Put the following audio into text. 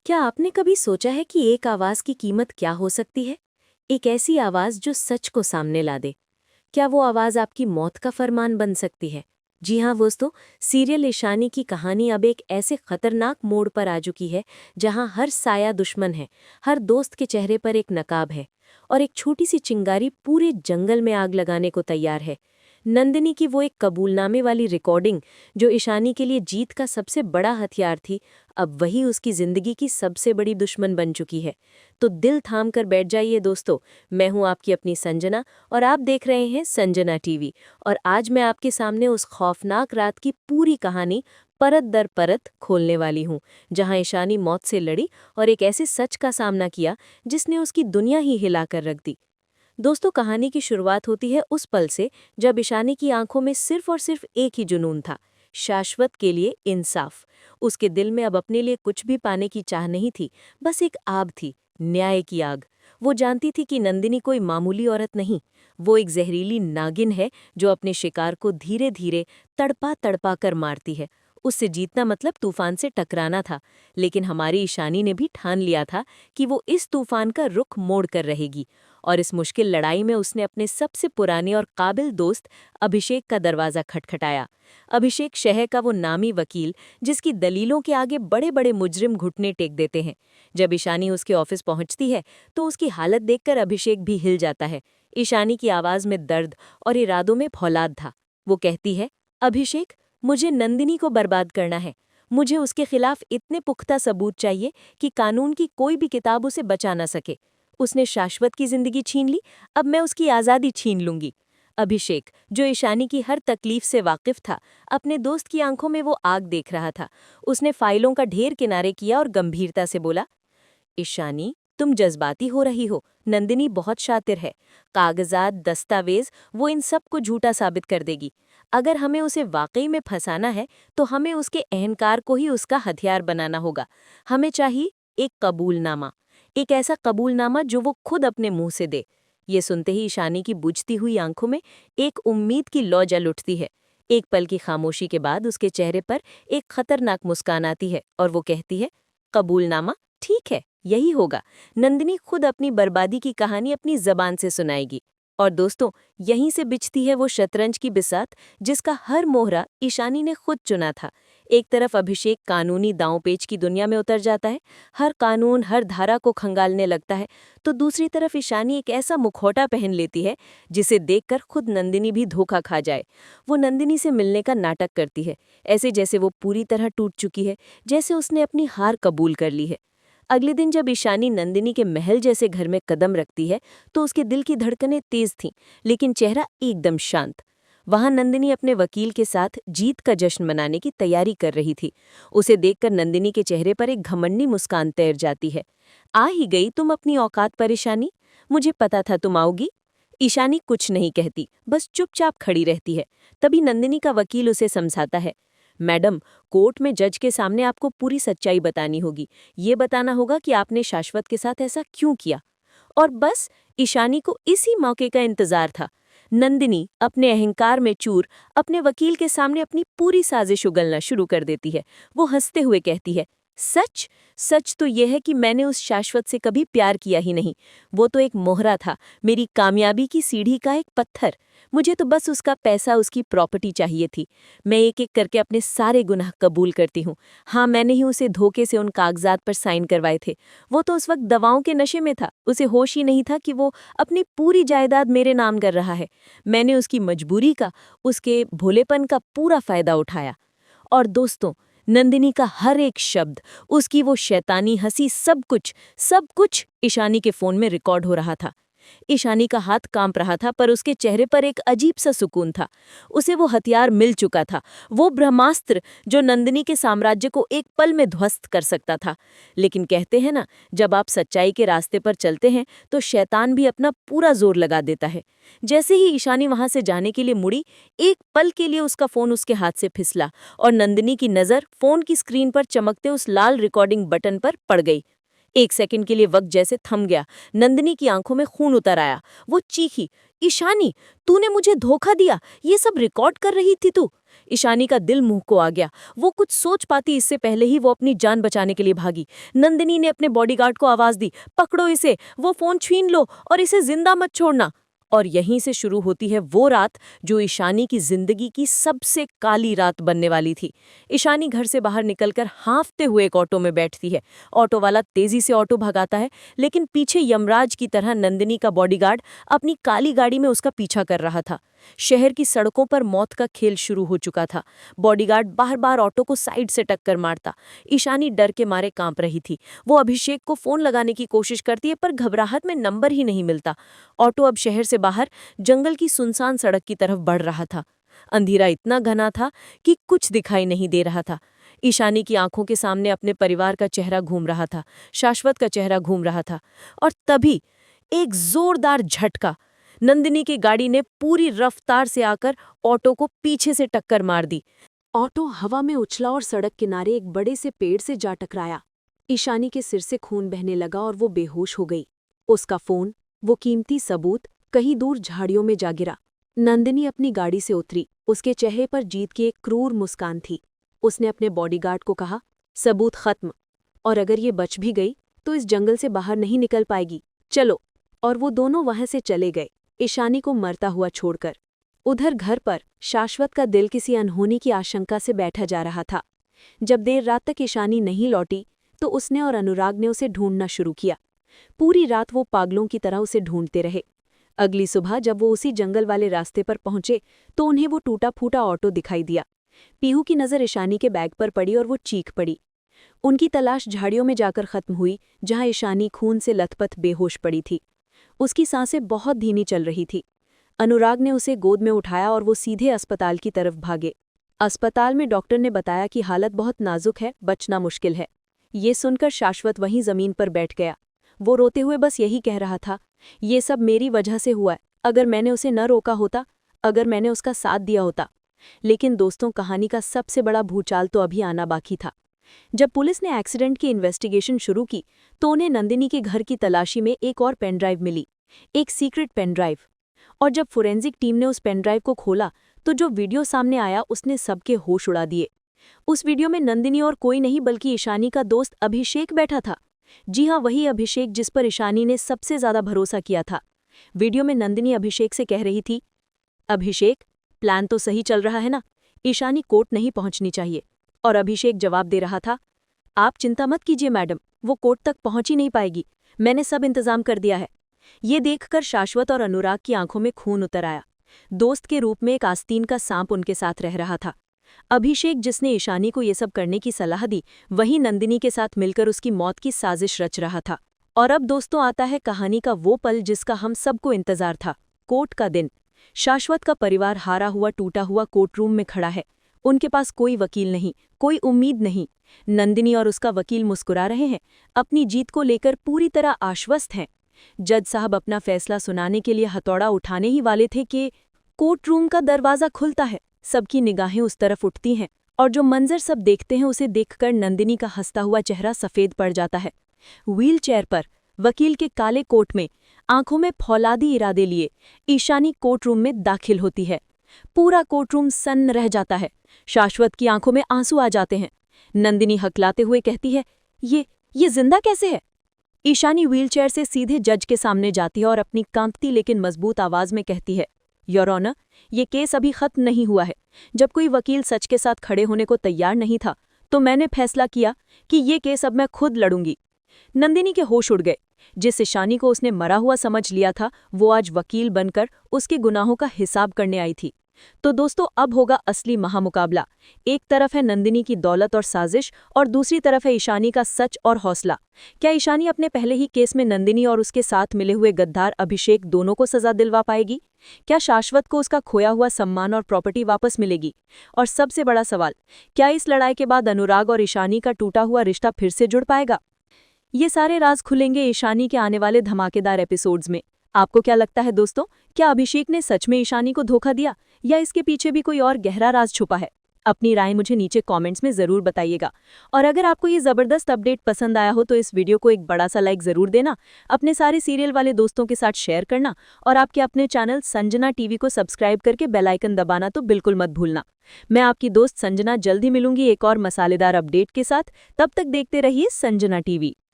क्या आपने कभी सोचा है कि एक आवाज की कीमत क्या हो सकती है? एक ऐसी आवाज जो सच को सामने ला दे। क्या वो आवाज आपकी मौत का फरमान बन सकती है? जी हाँ दोस्तों, सीरियल ईशानी की कहानी अब एक ऐसे खतरनाक मोड़ पर आ चुकी है जहां हर साया दुश्मन है, हर दोस्त के चेहरे पर एक नकाब है और एक छोटी सी चिंगारी पूरे जंगल में आग लगाने को तैयार है। नंदिनी की वो एक कबूलनामे वाली रिकॉर्डिंग जो ईशानी के लिए जीत का सबसे बड़ा हथियार थी, अब वही उसकी जिंदगी की सबसे बड़ी दुश्मन बन चुकी है। तो दिल थाम कर बैठ जाइए दोस्तों, मैं हूं आपकी अपनी संजना और आप देख रहे हैं संजना टीवी। और आज मैं आपके सामने उस खौफनाक रात की पूरी कहानी परत दर परत खोलने वाली हूं, जहां ईशानी मौत से लड़ी और एक ऐसे सच का सामना किया जिसने उसकी दुनिया ही हिलाकर रख दी। दोस्तों, कहानी की शुरुआत होती है उस पल से जब ईशानी की आंखों में सिर्फ और सिर्फ एक ही जुनून था, शाश्वत के लिए इंसाफ। उसके दिल में अब अपने लिए कुछ भी पाने की चाह नहीं थी, बस एक आग थी, न्याय की आग। वो जानती थी कि नंदिनी कोई मामूली औरत नहीं, वो एक जहरीली नागिन है जो अपने शिकार को धीरे धीरे तड़पा तड़पा कर मारती है। उससे जीतना मतलब तूफान से टकराना था, लेकिन हमारी ईशानी ने भी ठान लिया था कि वो इस तूफान का रुख मोड़ कर रहेगी। और इस मुश्किल लड़ाई में उसने अपने सबसे पुराने और काबिल दोस्त अभिषेक का दरवाज़ा खटखटाया। अभिषेक शहर का वो नामी वकील जिसकी दलीलों के आगे बड़े बड़े मुजरिम घुटने टेक देते हैं। जब ईशानी उसके ऑफिस पहुंचती है तो उसकी हालत देखकर अभिषेक भी हिल जाता है। ईशानी की आवाज़ में दर्द और इरादों में फौलाद था। वो कहती है, अभिषेक, मुझे नंदिनी को बर्बाद करना है। मुझे उसके खिलाफ इतने पुख्ता सबूत चाहिए कि कानून की कोई भी किताब उसे बचा ना सके। उसने शाश्वत की जिंदगी छीन ली, अब मैं उसकी आज़ादी छीन लूंगी। अभिषेक, जो ईशानी की हर तकलीफ से वाकिफ था, अपने दोस्त की आंखों में वो आग देख रहा था। उसने फाइलों का ढेर किनारे किया और गंभीरता से बोला, ईशानी, तुम जज्बाती हो रही हो। नंदिनी बहुत शातिर है। कागजात, दस्तावेज, वो इन सब को झूठा साबित कर देगी। अगर हमें उसे वाकई में फंसाना है तो हमें उसके अहंकार को ही उसका हथियार बनाना होगा। हमें चाहिए एक कबूलनामा, एक ऐसा कबूलनामा जो वो खुद अपने मुंह से दे। ये सुनते ही ईशानी की बुझती हुई आंखों में एक उम्मीद की लौ जल उठती है। एक पल की खामोशी के बाद उसके चेहरे पर एक खतरनाक मुस्कान आती है और वो कहती है, कबूलनामा, ठीक है, यही होगा। नंदिनी खुद अपनी बर्बादी की कहानी अपनी जबान से सुनाएगी। और दोस्तों, यहीं से बिछती है वो शतरंज की बिसात जिसका हर मोहरा ईशानी ने खुद चुना था। एक तरफ अभिषेक कानूनी दांवपेच की दुनिया में उतर जाता है, हर कानून, हर धारा को खंगालने लगता है, तो दूसरी तरफ ईशानी एक ऐसा मुखौटा पहन लेती है जिसे देखकर खुद नंदिनी भी धोखा खा जाए। वो नंदिनी से मिलने का नाटक करती है, ऐसे जैसे वो पूरी तरह टूट चुकी है, जैसे उसने अपनी हार कबूल कर ली है। अगले दिन जब ईशानी नंदिनी के महल जैसे घर में कदम रखती है तो उसके दिल की धड़कनें तेज थीं, लेकिन चेहरा एकदम शांत। वहां नंदिनी अपने वकील के साथ जीत का जश्न मनाने की तैयारी कर रही थी। उसे देखकर नंदिनी के चेहरे पर एक घमंडी मुस्कान तैर जाती है। आ ही गई तुम अपनी औकात पर ईशानी, मुझे पता था तुम आओगी। ईशानी कुछ नहीं कहती, बस चुपचाप खड़ी रहती है। तभी नंदिनी का वकील उसे समझाता है, मैडम, कोर्ट में जज के सामने आपको पूरी सच्चाई बतानी होगी। ये बताना होगा कि आपने शाश्वत के साथ ऐसा क्यों किया। और बस ईशानी को इसी मौके का इंतजार था। नंदिनी अपने अहंकार में चूर अपने वकील के सामने अपनी पूरी साजिश उगलना शुरू कर देती है। वो हंसते हुए कहती है, सच सच तो यह है कि मैंने उस शाश्वत से कभी प्यार किया ही नहीं। वो तो एक मोहरा था, मेरी कामयाबी की सीढ़ी का एक पत्थर। मुझे तो बस उसका पैसा, उसकी प्रॉपर्टी चाहिए थी। मैं एक एक करके अपने सारे गुनाह कबूल करती हूँ। हाँ, मैंने ही उसे धोखे से उन कागजात पर साइन करवाए थे। वो तो उस वक्त दवाओं के नशे में था, उसे होश ही नहीं था कि वो अपनी पूरी जायदाद मेरे नाम कर रहा है। मैंने उसकी मजबूरी का, उसके भोलेपन का पूरा फायदा उठाया। और दोस्तों, नंदिनी का हर एक शब्द, उसकी वो शैतानी हंसी, सब कुछ ईशानी के फोन में रिकॉर्ड हो रहा था। ईशानी का हाथ कांप रहा था, पर उसके चेहरे पर एक अजीब सा सुकून था। उसे वो हथियार मिल चुका था, वो ब्रह्मास्त्र जो नंदिनी के साम्राज्य को एक पल में ध्वस्त कर सकता था। लेकिन कहते हैं ना, जब आप सच्चाई के रास्ते पर चलते हैं तो शैतान भी अपना पूरा जोर लगा देता है। जैसे ही ईशानी वहां से जाने के लिए मुड़ी, एक पल के लिए उसका फोन उसके हाथ से फिसला और नंदिनी की नजर फोन की स्क्रीन पर चमकते उस लाल रिकॉर्डिंग बटन पर पड़ गई। एक सेकंड के लिए वक्त जैसे थम गया। नंदिनी की आंखों में खून उतर आया। वो चीखी, ईशानी, तूने मुझे धोखा दिया, ये सब रिकॉर्ड कर रही थी तू? ईशानी का दिल मुंह को आ गया। वो कुछ सोच पाती इससे पहले ही वो अपनी जान बचाने के लिए भागी। नंदिनी ने अपने बॉडीगार्ड को आवाज दी, पकड़ो इसे, वो फोन छीन लो और इसे जिंदा मत छोड़ना। और यहीं से शुरू होती है वो रात जो ईशानी की जिंदगी की सबसे काली रात बनने वाली थी। ईशानी घर से बाहर निकलकर हाँफते हुए एक ऑटो में बैठती है। ऑटो वाला तेजी से ऑटो भगाता है, लेकिन पीछे यमराज की तरह नंदिनी का बॉडीगार्ड अपनी काली गाड़ी में उसका पीछा कर रहा था। शहर की सड़कों पर मौत का खेल शुरू हो चुका था। बॉडीगार्ड बार बार ऑटो को साइड से टक्कर मारता। ईशानी डर के मारे कांप रही थी। वो अभिषेक को फोन लगाने की कोशिश करती है, पर घबराहट में नंबर ही नहीं मिलता। ऑटो अब शहर से बाहर जंगल की सुनसान सड़क की तरफ बढ़ रहा था। अंधेरा इतना घना था कि कुछ दिखाई नहीं दे रहा था। ईशानी की आंखों के सामने अपने परिवार का चेहरा घूम रहा था, शाश्वत का चेहरा घूम रहा था। और तभी एक जोरदार झटका। नंदिनी की गाड़ी ने पूरी रफ्तार से आकर ऑटो को पीछे से टक्कर मार दी। ऑटो हवा में उछला और सड़क किनारे एक बड़े से पेड़ से जा टकराया। ईशानी के सिर से खून बहने लगा और वो बेहोश हो गई। उसका फोन, वो कीमती सबूत, कहीं दूर झाड़ियों में जा गिरा। नंदिनी अपनी गाड़ी से उतरी। उसके चेहरे पर जीत की एक क्रूर मुस्कान थी। उसने अपने बॉडीगार्ड को कहा, सबूत खत्म, और अगर ये बच भी गई तो इस जंगल से बाहर नहीं निकल पाएगी, चलो। और वो दोनों वहां से चले गए, ईशानी को मरता हुआ छोड़कर। उधर घर पर शाश्वत का दिल किसी अनहोनी की आशंका से बैठा जा रहा था। जब देर रात तक ईशानी नहीं लौटी तो उसने और अनुराग ने उसे ढूंढना शुरू किया। पूरी रात वो पागलों की तरह उसे ढूंढते रहे। अगली सुबह जब वो उसी जंगल वाले रास्ते पर पहुंचे तो उन्हें वो टूटा फूटा ऑटो दिखाई दिया। पीहू की नज़र ईशानी के बैग पर पड़ी और वो चीख पड़ी। उनकी तलाश झाड़ियों में जाकर खत्म हुई, जहां ईशानी खून से लथपथ बेहोश पड़ी थी। उसकी सांसें बहुत धीमी चल रही थी। अनुराग ने उसे गोद में उठाया और वो सीधे अस्पताल की तरफ भागे। अस्पताल में डॉक्टर ने बताया कि हालत बहुत नाजुक है, बचना मुश्किल है। ये सुनकर शाश्वत वहीं जमीन पर बैठ गया। वो रोते हुए बस यही कह रहा था, ये सब मेरी वजह से हुआ है। अगर मैंने उसे न रोका होता, अगर मैंने उसका साथ दिया होता। लेकिन दोस्तों, कहानी का सबसे बड़ा भूचाल तो अभी आना बाकी था। जब पुलिस ने एक्सीडेंट की इन्वेस्टिगेशन शुरू की तो उन्हें नंदिनी के घर की तलाशी में एक और पेनड्राइव मिली, एक सीक्रेट पेनड्राइव। और जब फोरेंसिक टीम ने उस पेनड्राइव को खोला तो जो वीडियो सामने आया उसने सबके होश उड़ा दिए। उस वीडियो में नंदिनी और कोई नहीं बल्कि ईशानी का दोस्त अभिषेक बैठा था। जी हाँ, वही अभिषेक जिस पर ईशानी ने सबसे ज्यादा भरोसा किया था। वीडियो में नंदिनी अभिषेक से कह रही थी, अभिषेक, प्लान तो सही चल रहा है ना, ईशानी कोर्ट नहीं पहुंचनी चाहिए। और अभिषेक जवाब दे रहा था, आप चिंता मत कीजिए मैडम, वो कोर्ट तक पहुंच ही नहीं पाएगी, मैंने सब इंतजाम कर दिया है। ये देखकर शाश्वत और अनुराग की आंखों में खून उतर आया। दोस्त के रूप में एक आस्तीन का सांप उनके साथ रह रहा था। अभिषेक, जिसने ईशानी को ये सब करने की सलाह दी, वही नंदिनी के साथ मिलकर उसकी मौत की साजिश रच रहा था। और अब दोस्तों आता है कहानी का वो पल जिसका हम सबको इंतजार था, कोर्ट का दिन। शाश्वत का परिवार हारा हुआ टूटा हुआ कोर्ट रूम में खड़ा है। उनके पास कोई वकील नहीं, कोई उम्मीद नहीं। नंदिनी और उसका वकील मुस्कुरा रहे हैं, अपनी जीत को लेकर पूरी तरह आश्वस्त हैं। जज साहब अपना फैसला सुनाने के लिए हथौड़ा उठाने ही वाले थे कि कोर्ट रूम का दरवाजा खुलता है। सबकी निगाहें उस तरफ उठती हैं और जो मंजर सब देखते हैं उसे देखकर नंदिनी का हंसता हुआ चेहरा सफेद पड़ जाता है। व्हील चेयर पर वकील के काले कोट में, आंखों में फौलादी इरादे लिए, ईशानी कोर्ट रूम में दाखिल होती है। पूरा कोर्ट रूम सन्न रह जाता है। शाश्वत की आंखों में आंसू आ जाते हैं। नंदिनी हकलाते हुए कहती है, ये जिंदा कैसे है? ईशानी व्हीलचेयर से सीधे जज के सामने जाती है और अपनी कांपती लेकिन मजबूत आवाज में कहती है, योर ऑनर, ये केस अभी खत्म नहीं हुआ है। जब कोई वकील सच के साथ खड़े होने को तैयार नहीं था तो मैंने फैसला किया कि ये केस अब मैं खुद लड़ूंगी। नंदिनी के होश उड़ गए। जिस ईशानी को उसने मरा हुआ समझ लिया था, वो आज वकील बनकर उसके गुनाहों का हिसाब करने आई थी। तो दोस्तों, अब होगा असली महामुकाबला। एक तरफ है नंदिनी की दौलत और साजिश और दूसरी तरफ है ईशानी का सच और हौसला। क्या ईशानी अपने पहले ही केस में नंदिनी और उसके साथ मिले हुए गद्दार अभिषेक दोनों को सजा दिलवा पाएगी? क्या शाश्वत को उसका खोया हुआ सम्मान और प्रॉपर्टी वापस मिलेगी? और सबसे बड़ा सवाल, क्या इस लड़ाई के बाद अनुराग और ईशानी का टूटा हुआ रिश्ता फिर से जुड़ पाएगा? ये सारे राज खुलेंगे ईशानी के आने वाले धमाकेदार एपिसोड्स में। आपको क्या लगता है दोस्तों, क्या अभिषेक ने सच में ईशानी को धोखा दिया या इसके पीछे भी कोई और गहरा राज छुपा है? अपनी राय मुझे नीचे कमेंट्स में ज़रूर बताइएगा। और अगर आपको ये ज़बरदस्त अपडेट पसंद आया हो तो इस वीडियो को एक बड़ा सा लाइक ज़रूर देना, अपने सारे सीरियल वाले दोस्तों के साथ शेयर करना और आपके अपने चैनल संजना टीवी को सब्सक्राइब करके बेल आइकन दबाना तो बिल्कुल मत भूलना। मैं आपकी दोस्त संजना जल्द ही मिलूंगी एक और मसालेदार अपडेट के साथ। तब तक देखते रहिए संजना टीवी।